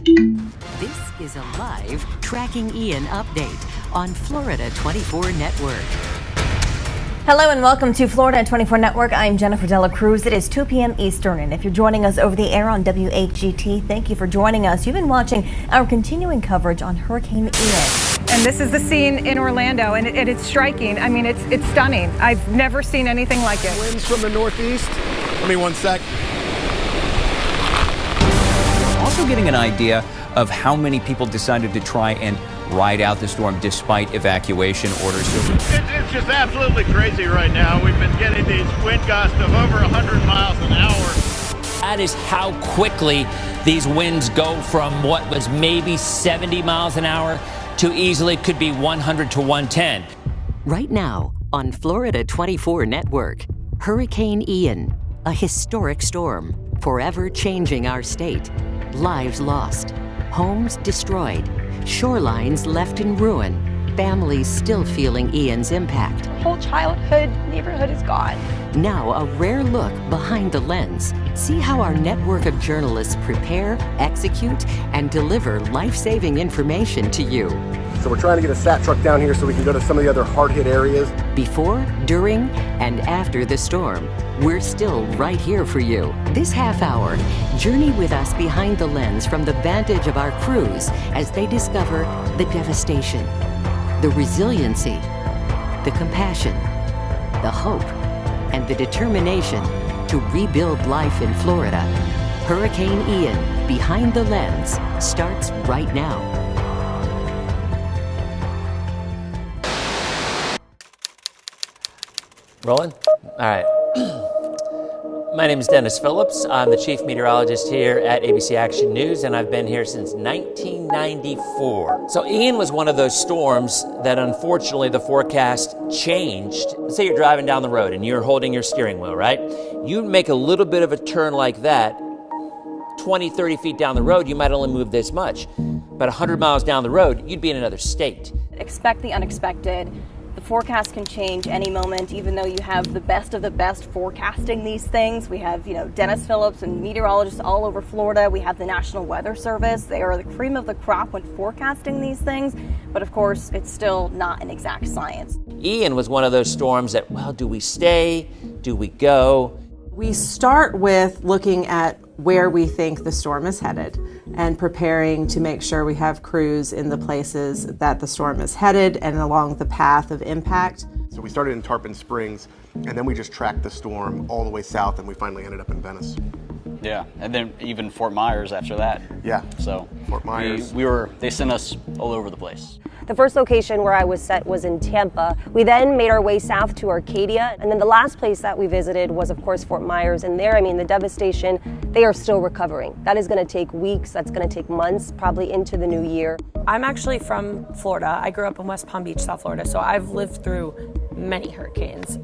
This is a live Tracking Ian update on Florida 24 Network. Hello and welcome to Florida 24 Network. I'm Jennifer Dela Cruz. It is 2 p.m. Eastern, and if you're joining us over the air on WHGT, thank you for joining us. You've been watching our continuing coverage on Hurricane Ian. And this is the scene in Orlando, and it's striking. I mean, it's stunning. I've never seen anything like it. Winds from the northeast. Give me 1 sec. Also getting an idea of how many people decided to try and ride out the storm despite evacuation orders. It's just absolutely crazy right now. We've been getting these wind gusts of over 100 miles an hour. That is how quickly these winds go from what was maybe 70 miles an hour to easily could be 100 to 110. Right now on Florida 24 Network, Hurricane Ian, a historic storm, forever changing our state. Lives lost, homes destroyed, shorelines left in ruin, families still feeling Ian's impact. Whole childhood, neighborhood is gone. Now a rare look behind the lens. See how our network of journalists prepare, execute, and deliver life-saving information to you. So we're trying to get a SAT truck down here so we can go to some of the other hard-hit areas. Before, during, and after the storm, we're still right here for you. This half hour, journey with us behind the lens from the vantage of our crews as they discover the devastation, the resiliency, the compassion, the hope, and the determination to rebuild life in Florida. Hurricane Ian, Behind the Lens, starts right now. Rolling? All right. My name is Dennis Phillips. I'm the chief meteorologist here at ABC Action News, and I've been here since 1994. So Ian was one of those storms that unfortunately the forecast changed. Let's say you're driving down the road and you're holding your steering wheel, right? You make a little bit of a turn like that, 20, 30 feet down the road, you might only move this much. But 100 miles down the road, you'd be in another state. Expect the unexpected. The forecast can change any moment, even though you have the best of the best forecasting these things. We have, Dennis Phillips and meteorologists all over Florida. We have the National Weather Service. They are the cream of the crop when forecasting these things. But of course, it's still not an exact science. Ian was one of those storms that, well, do we stay? Do we go? We start with looking at where we think the storm is headed and preparing to make sure we have crews in the places that the storm is headed and along the path of impact. So we started in Tarpon Springs, and then we just tracked the storm all the way south, and we finally ended up in Venice. Yeah, and then even Fort Myers after that. Yeah. So Fort Myers. They sent us all over the place. The first location where I was set was in Tampa. We then made our way south to Arcadia, and then the last place that we visited was, of course, Fort Myers. And there, the devastation, they are still recovering. That is going to take weeks, that's going to take months, probably into the new year. I'm actually from Florida. I grew up in West Palm Beach, South Florida, so I've lived through many hurricanes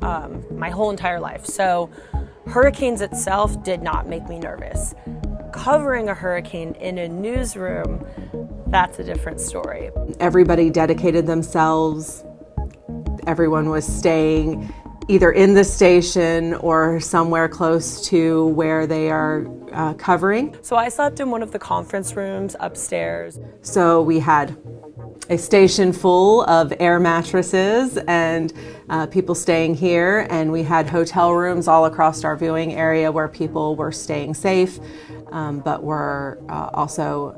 my whole entire life. So hurricanes itself did not make me nervous. Covering a hurricane in a newsroom, that's a different story. Everybody dedicated themselves. Everyone was staying either in the station or somewhere close to where they are covering. So I slept in one of the conference rooms upstairs. So we had a station full of air mattresses and people staying here, and we had hotel rooms all across our viewing area where people were staying safe, but were also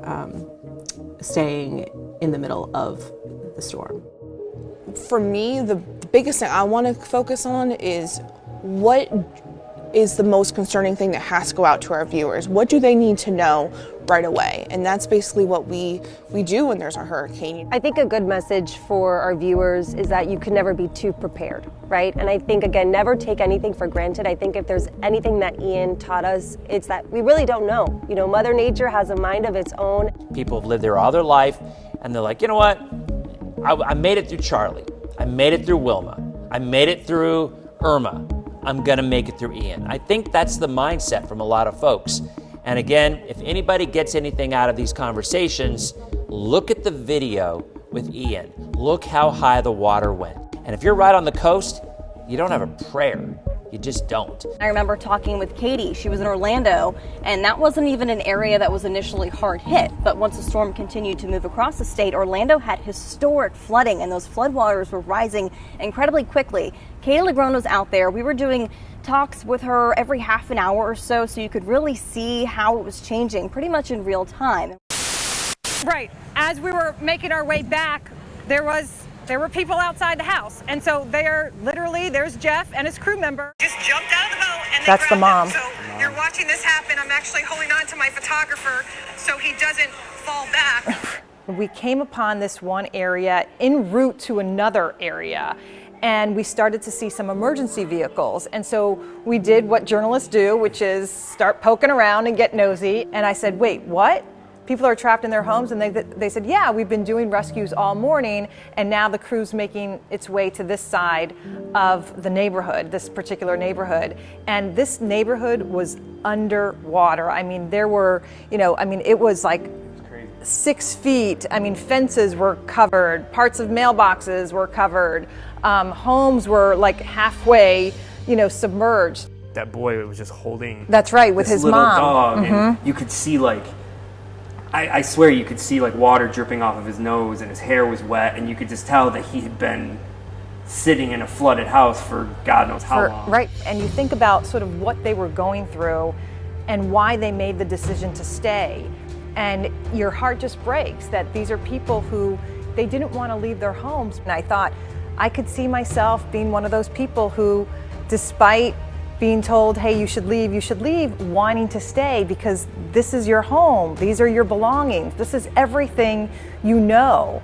staying in the middle of the storm. For me, the biggest thing I want to focus on is what is the most concerning thing that has to go out to our viewers? What do they need to know right away? And that's basically what we do when there's a hurricane. I think a good message for our viewers is that you can never be too prepared, right? And I think, again, never take anything for granted. I think if there's anything that Ian taught us, it's that we really don't know. Mother Nature has a mind of its own. People have lived there all their life, and they're like, you know what? I made it through Charlie. I made it through Wilma. I made it through Irma. I'm gonna make it through Ian. I think that's the mindset from a lot of folks. And again, if anybody gets anything out of these conversations, look at the video with Ian. Look how high the water went. And if you're right on the coast, you don't have a prayer. You just don't. I remember talking with Katie. She was in Orlando, and that wasn't even an area that was initially hard hit. But once the storm continued to move across the state, Orlando had historic flooding, and those floodwaters were rising incredibly quickly. Katie Legrone was out there. We were doing talks with her every half an hour or so you could really see how it was changing pretty much in real time. Right. As we were making our way back, there were people outside the house. And so there's Jeff and his crew member. Just jumped out of the boat and That's the mom. So you're watching this happen. I'm actually holding on to my photographer so he doesn't fall back. We came upon this one area en route to another area, and we started to see some emergency vehicles. And so we did what journalists do, which is start poking around and get nosy. And I said, wait, what? People are trapped in their homes? And they said, yeah, we've been doing rescues all morning, and now the crew's making its way to this side of the neighborhood, this particular neighborhood. And this neighborhood was underwater. I mean, there were, it was like 6 feet. I mean, fences were covered, parts of mailboxes were covered, homes were like halfway, submerged. That boy was just holding. That's right, with this his little mom. dog, Mm-hmm. and you could see I swear you could see water dripping off of his nose, and his hair was wet, and you could just tell that he had been sitting in a flooded house for God knows how long. Right, and you think about sort of what they were going through and why they made the decision to stay. And your heart just breaks that these are people who, they didn't want to leave their homes. And I thought I could see myself being one of those people who, despite being told, hey, you should leave, wanting to stay because this is your home, these are your belongings, this is everything you know.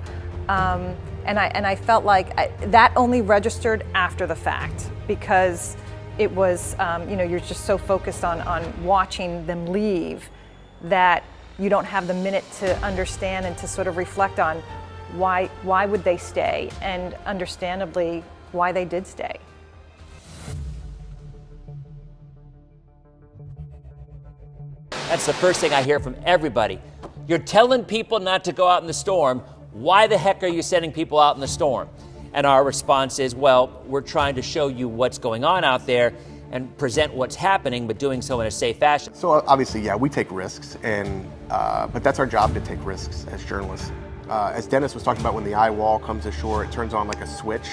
And I felt like that only registered after the fact, because it was, you're just so focused on watching them leave that you don't have the minute to understand and to sort of reflect on why would they stay, and understandably why they did stay. That's the first thing I hear from everybody. You're telling people not to go out in the storm. Why the heck are you sending people out in the storm? And our response is, well, we're trying to show you what's going on out there and present what's happening, but doing so in a safe fashion. So obviously, yeah, we take risks, but that's our job to take risks as journalists. As Dennis was talking about, when the eye wall comes ashore, it turns on like a switch.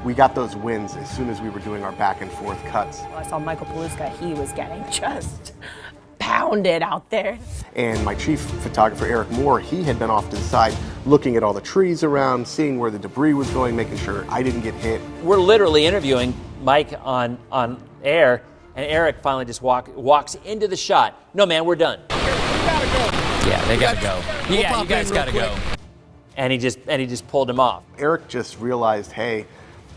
We got those winds as soon as we were doing our back and forth cuts. Well, I saw Michael Paluska, he was getting just pounded out there. And my chief photographer, Eric Moore, he had been off to the side looking at all the trees around, seeing where the debris was going, making sure I didn't get hit. We're literally interviewing Mike on air, and Eric finally just walks into the shot. No, man, we're done. Yeah, they gotta go. Yeah, you guys gotta go. And he just pulled him off. Eric just realized, hey,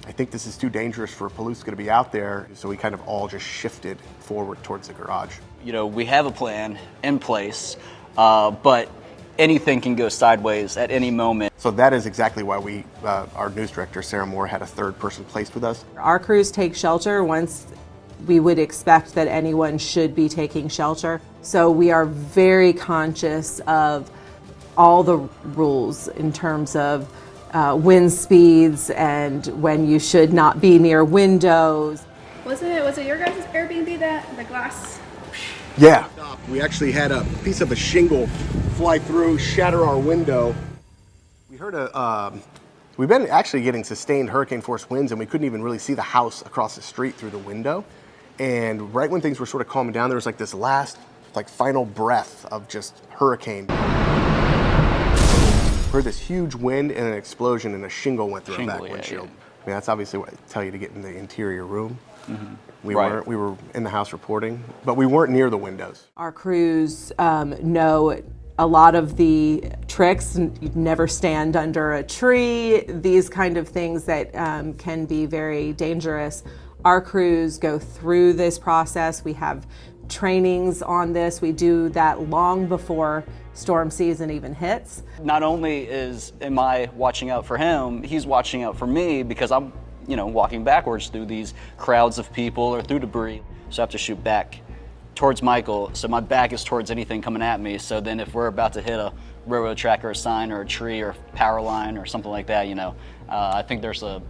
I think this is too dangerous for Paluska to be out there. So we kind of all just shifted forward towards the garage. We have a plan in place, but anything can go sideways at any moment. So that is exactly why our news director, Sarah Moore, had a third person placed with us. Our crews take shelter once we would expect that anyone should be taking shelter. So we are very conscious of all the rules in terms of wind speeds and when you should not be near windows. Was it your guys' Airbnb that the glass? Yeah. We actually had a piece of a shingle fly through, shatter our window. We heard we've been actually getting sustained hurricane force winds, and we couldn't even really see the house across the street through the window. And right when things were sort of calming down, there was like this last, final breath of just hurricane. Heard this huge wind and an explosion, and a shingle went through our back windshield. I mean, that's obviously what I tell you to get in the interior room. Mm-hmm. We were in the house reporting, but we weren't near the windows. Our crews know a lot of the tricks. You'd never stand under a tree, these kind of things that can be very dangerous. Our crews go through this process. We have trainings on this. We do that long before storm season even hits. Not only am I watching out for him, he's watching out for me, because I'm walking backwards through these crowds of people or through debris. So I have to shoot back towards Michael, so my back is towards anything coming at me. So then if we're about to hit a railroad track or a sign or a tree or power line or something like that, I think there's a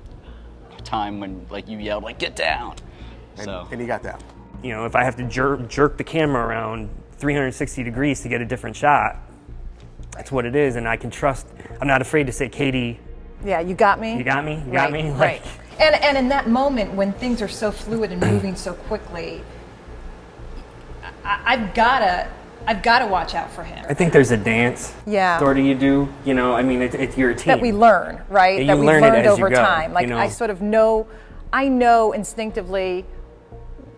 time when you yelled, get down. So you got that. You know, if I have to jerk the camera around 360 degrees to get a different shot, that's what it is, and I can trust. I'm not afraid to say, Katie. Yeah, you got me. You got me. You got me. Right. And in that moment when things are so fluid and moving so quickly, I've got to watch out for him. I think there's a dance. Yeah. Sort of you do. You know, I mean, it's your team. That we learn, right? Yeah, that we've learn it learned as over you go, time. Like you know? I sort of know, I know instinctively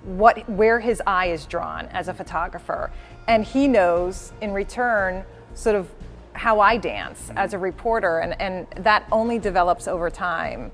where his eye is drawn as a photographer, and he knows in return sort of how I dance as a reporter, and that only develops over time.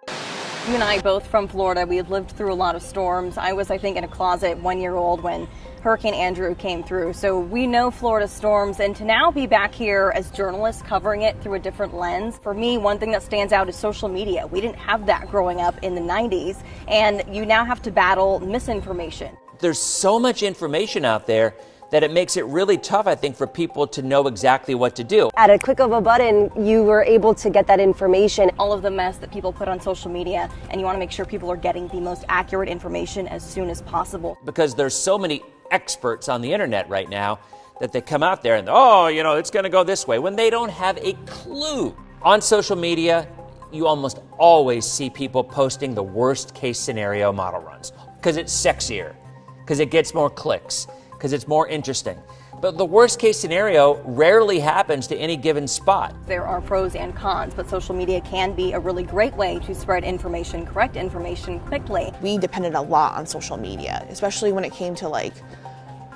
You and I both from Florida. We had lived through a lot of storms. I was, I think, in a closet 1 year old when Hurricane Andrew came through. So we know Florida storms, and to now be back here as journalists covering it through a different lens, for me, one thing that stands out is social media. We didn't have that growing up in the 90s, and you now have to battle misinformation. There's so much information out there that it makes it really tough, I think, for people to know exactly what to do. At a click of a button, you were able to get that information. All of the mess that people put on social media, and you want to make sure people are getting the most accurate information as soon as possible. Because there's so many experts on the internet right now that they come out there and, oh, you know, it's going to go this way, when they don't have a clue. On social media, you almost always see people posting the worst case scenario model runs because it's sexier, because it gets more clicks, because it's more interesting. But the worst case scenario rarely happens to any given spot. There are pros and cons, but social media can be a really great way to spread information, correct information quickly. We depended a lot on social media, especially when it came to like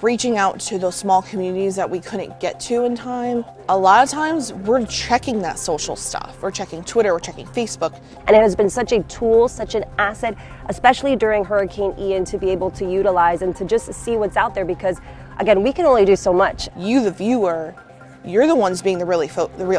reaching out to those small communities that we couldn't get to in time. A lot of times we're checking that social stuff. We're checking Twitter, we're checking Facebook. And it has been such a tool, such an asset, especially during Hurricane Ian, to be able to utilize and to just see what's out there, because again, we can only do so much. You, the viewer, you're the ones being the real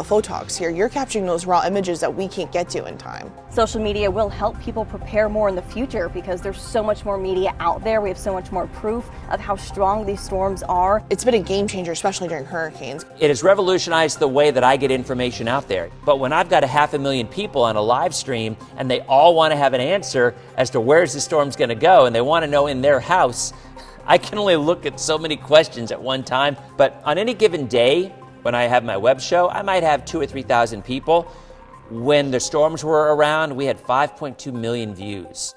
photogs here. You're capturing those raw images that we can't get to in time. Social media will help people prepare more in the future because there's so much more media out there. We have so much more proof of how strong these storms are. It's been a game changer, especially during hurricanes. It has revolutionized the way that I get information out there. But when I've got 500,000 people on a live stream and they all want to have an answer as to where's the storm's going to go, and they want to know in their house, I can only look at so many questions at one time. But on any given day, when I have my web show, I might have 2,000 or 3,000 people. When the storms were around, we had 5.2 million views.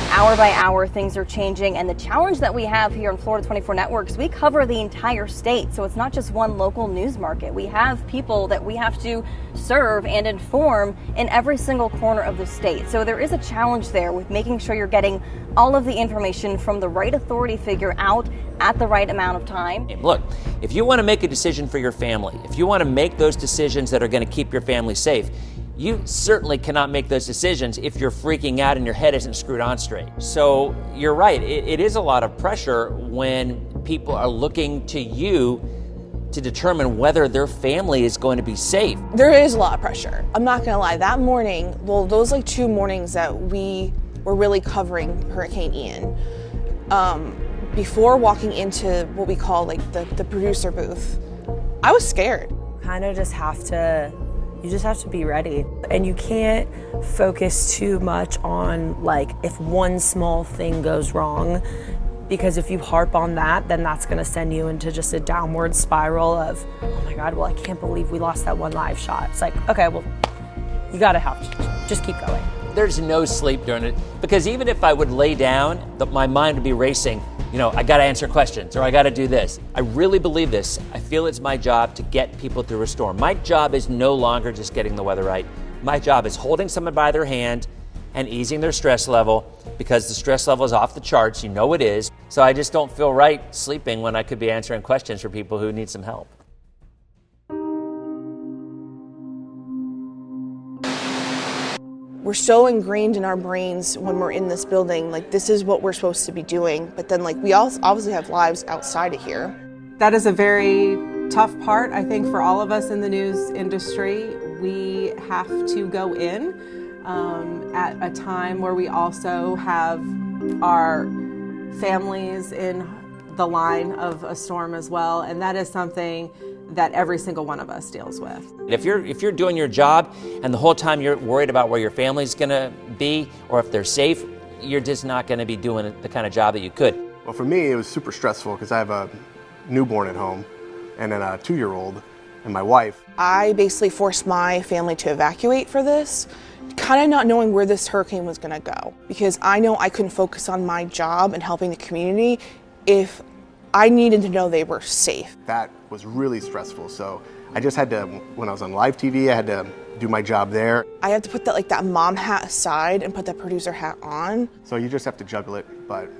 Hour by hour, things are changing, and the challenge that we have here on Florida 24 Network is we cover the entire state, so it's not just one local news market. We have people that we have to serve and inform in every single corner of the state. So there is a challenge there with making sure you're getting all of the information from the right authority figure out at the right amount of time. Look, if you want to make a decision for your family, if you want to make those decisions that are going to keep your family safe, you certainly cannot make those decisions if you're freaking out and your head isn't screwed on straight. So you're right, it is a lot of pressure when people are looking to you to determine whether their family is going to be safe. There is a lot of pressure. I'm not gonna lie, that morning, well, those like 2 mornings that we were really covering Hurricane Ian, before walking into what we call like the producer booth, I was scared. You just have to be ready. And you can't focus too much on like if one small thing goes wrong, because if you harp on that, then that's gonna send you into just a downward spiral of, oh my God, well, I can't believe we lost that one live shot. It's like, okay, well, you gotta have to just keep going. There's no sleep during it, because even if I would lay down, my mind would be racing. You know, I gotta answer questions, or I gotta do this. I really believe this. I feel it's my job to get people through a storm. My job is no longer just getting the weather right. My job is holding someone by their hand and easing their stress level, because the stress level is off the charts, you know it is. So I just don't feel right sleeping when I could be answering questions for people who need some help. We're so ingrained in our brains when we're in this building, like this is what we're supposed to be doing, but then like we also obviously have lives outside of here. That is a very tough part, I think, for all of us in the news industry. We have to go in at a time where we also have our families in the line of a storm as well, and that is something that every single one of us deals with. If you're doing your job and the whole time you're worried about where your family's gonna be or if they're safe, you're just not gonna be doing the kind of job that you could. Well, for me, it was super stressful because I have a newborn at home and then a 2-year-old and my wife. I basically forced my family to evacuate for this, kind of not knowing where this hurricane was gonna go, because I know I couldn't focus on my job and helping the community if I needed to know they were safe. That was really stressful, so I just had to, when I was on live TV, I had to do my job there. I had to put that mom hat aside and put that producer hat on. So you just have to juggle it, but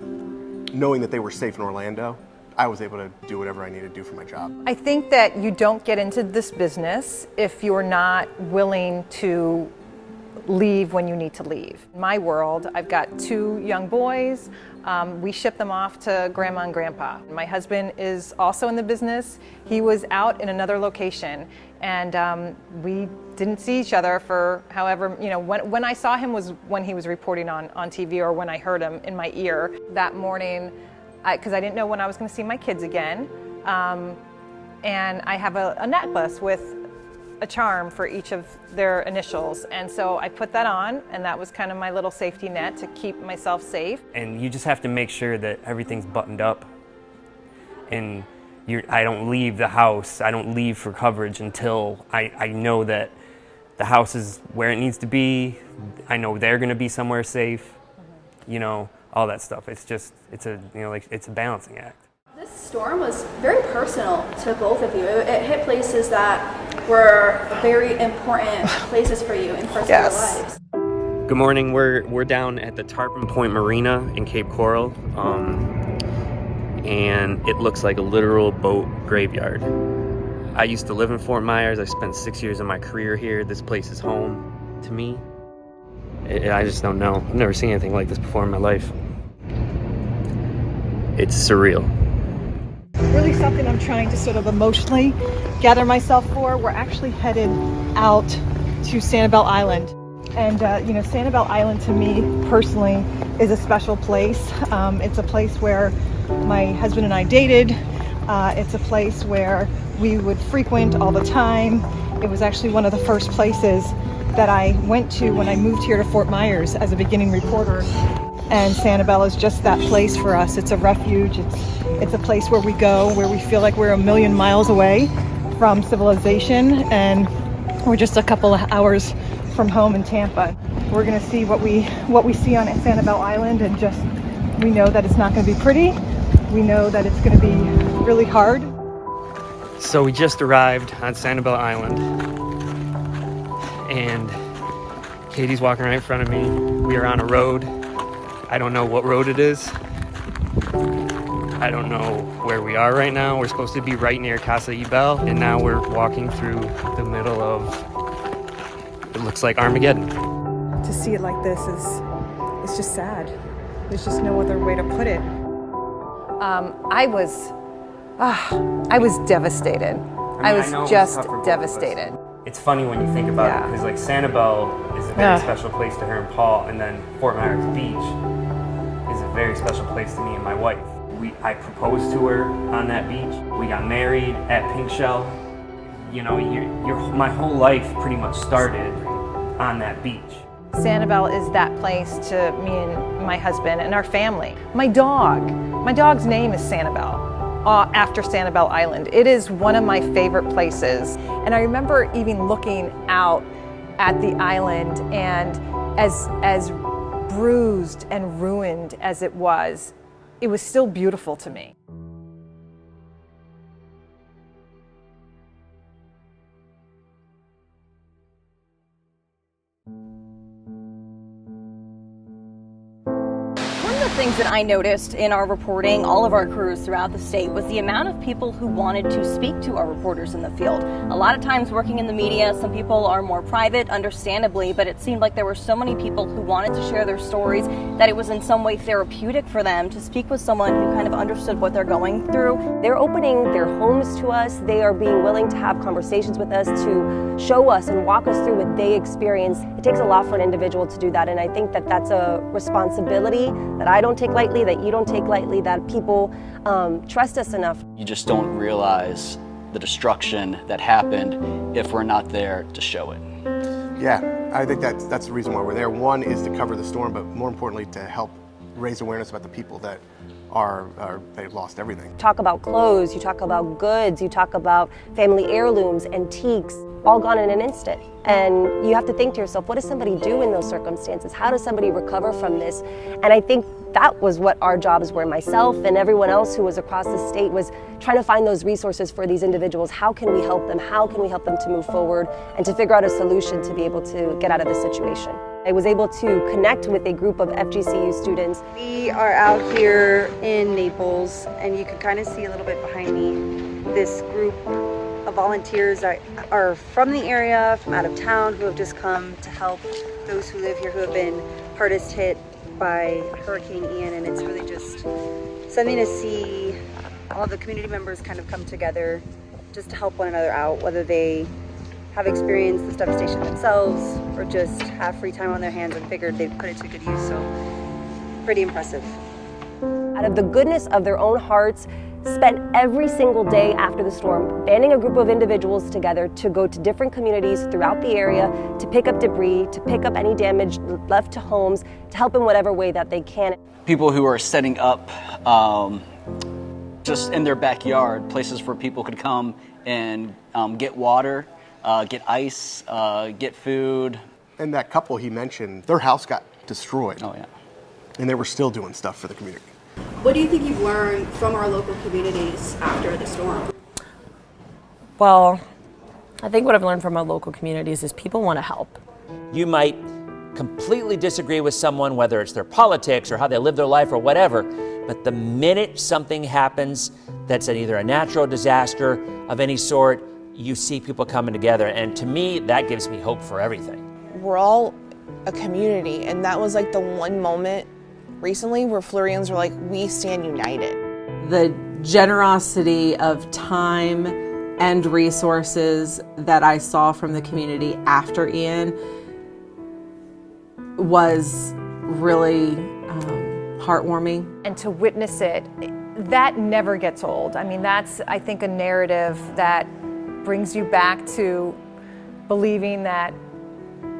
knowing that they were safe in Orlando, I was able to do whatever I needed to do for my job. I think that you don't get into this business if you're not willing to leave when you need to leave. In my world, I've got 2 young boys. We ship them off to grandma and grandpa. My husband is also in the business. He was out in another location, and we didn't see each other for however, when I saw him was when he was reporting on TV or when I heard him in my ear that morning, because I didn't know when I was going to see my kids again. And I have a necklace with a charm for each of their initials, and so I put that on, and that was kind of my little safety net to keep myself safe. And you just have to make sure that everything's buttoned up, and I don't leave the house, I don't leave for coverage until I know that the house is where it needs to be, I know they're going to be somewhere safe, all that stuff. It's a balancing act. This storm was very personal to both of you. It hit places that were very important places for you in parts of your lives. Good morning. We're down at the Tarpon Point Marina in Cape Coral, and it looks like a literal boat graveyard. I used to live in Fort Myers. I spent 6 years of my career here. This place is home to me. I just don't know. I've never seen anything like this before in my life. It's surreal. Really something I'm trying to sort of emotionally gather myself for. We're actually headed out to Sanibel Island. And, Sanibel Island to me personally is a special place. It's a place where my husband and I dated. It's a place where we would frequent all the time. It was actually one of the first places that I went to when I moved here to Fort Myers as a beginning reporter. And Sanibel is just that place for us. It's a refuge. It's a place where we go, where we feel like we're a million miles away from civilization, and we're just a couple of hours from home in Tampa. We're going to see what we see on Sanibel Island, and we know that it's not going to be pretty. We know that it's going to be really hard. So we just arrived on Sanibel Island, and Katie's walking right in front of me. We are on a road. I don't know what road it is. I don't know where we are right now. We're supposed to be right near Casa Ibel, and now we're walking through the middle of, it looks like Armageddon. To see it like this is just sad. There's just no other way to put it. I was devastated. I was just devastated. It's funny when you think about it, because Sanibel is a very special place to her and Paul, and then Fort Myers Beach is a very special place to me and my wife. I proposed to her on that beach. We got married at Pink Shell. My whole life pretty much started on that beach. Sanibel is that place to me and my husband and our family. My dog's name is Sanibel. After Sanibel Island. It is one of my favorite places. And I remember even looking out at the island, and as bruised and ruined as it was still beautiful to me. Things that I noticed in our reporting, all of our crews throughout the state, was the amount of people who wanted to speak to our reporters in the field. A lot of times working in the media, some people are more private, understandably, but it seemed like there were so many people who wanted to share their stories that it was in some way therapeutic for them to speak with someone who kind of understood what they're going through. They're opening their homes to us. They are being willing to have conversations with us, to show us and walk us through what they experience. It takes a lot for an individual to do that, and I think that that's a responsibility that I don't take lightly, that you don't take lightly, that people trust us enough. You just don't realize the destruction that happened if we're not there to show it. Yeah, I think that's the reason why we're there. One is to cover the storm, but more importantly to help raise awareness about the people that they've lost everything. Talk about clothes, you talk about goods, you talk about family heirlooms, antiques, all gone in an instant. And you have to think to yourself, what does somebody do in those circumstances? How does somebody recover from this? And I think that was what our jobs were. Myself and everyone else who was across the state was trying to find those resources for these individuals. How can we help them? How can we help them to move forward and to figure out a solution to be able to get out of this situation? I was able to connect with a group of FGCU students. We are out here in Naples, and you can kind of see a little bit behind me this group of volunteers that are from the area, from out of town, who have just come to help those who live here who have been hardest hit by Hurricane Ian. And it's really just something to see all the community members kind of come together just to help one another out, whether they have experienced this devastation themselves or just have free time on their hands and figured they'd put it to good use. So pretty impressive. Out of the goodness of their own hearts, spent every single day after the storm banding a group of individuals together to go to different communities throughout the area to pick up debris, to pick up any damage left to homes, to help in whatever way that they can. People who are setting up just in their backyard, places where people could come and get water, get ice, get food. And that couple he mentioned, their house got destroyed. Oh yeah. And they were still doing stuff for the community. What do you think you've learned from our local communities after the storm? Well, I think what I've learned from our local communities is people want to help. You might completely disagree with someone, whether it's their politics or how they live their life or whatever, but the minute something happens that's either a natural disaster of any sort, you see people coming together. And to me, that gives me hope for everything. We're all a community, and that was like the one moment recently where Floridians were like, we stand united. The generosity of time and resources that I saw from the community after Ian was really heartwarming. And to witness it, that never gets old. I mean, that's, I think, a narrative that brings you back to believing that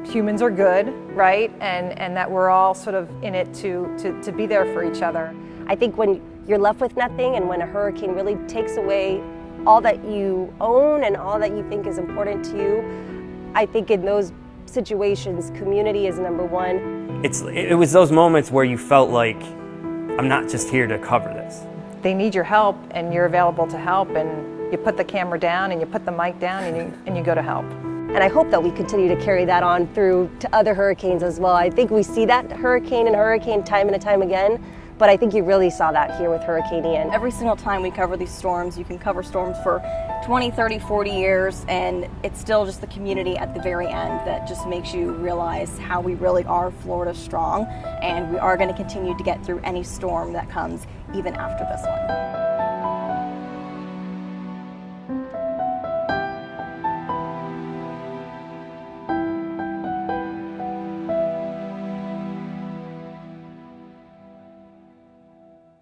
humans are good, right? And that we're all sort of in it to be there for each other. I think when you're left with nothing and when a hurricane really takes away all that you own and all that you think is important to you, I think in those situations, community is number one. It was those moments where you felt like, I'm not just here to cover this. They need your help, and you're available to help, and you put the camera down and you put the mic down and you go to help. And I hope that we continue to carry that on through to other hurricanes as well. I think we see that hurricane and hurricane time and time again, but I think you really saw that here with Hurricane Ian. Every single time we cover these storms, you can cover storms for 20, 30, 40 years, and it's still just the community at the very end that just makes you realize how we really are Florida strong, and we are going to continue to get through any storm that comes even after this one.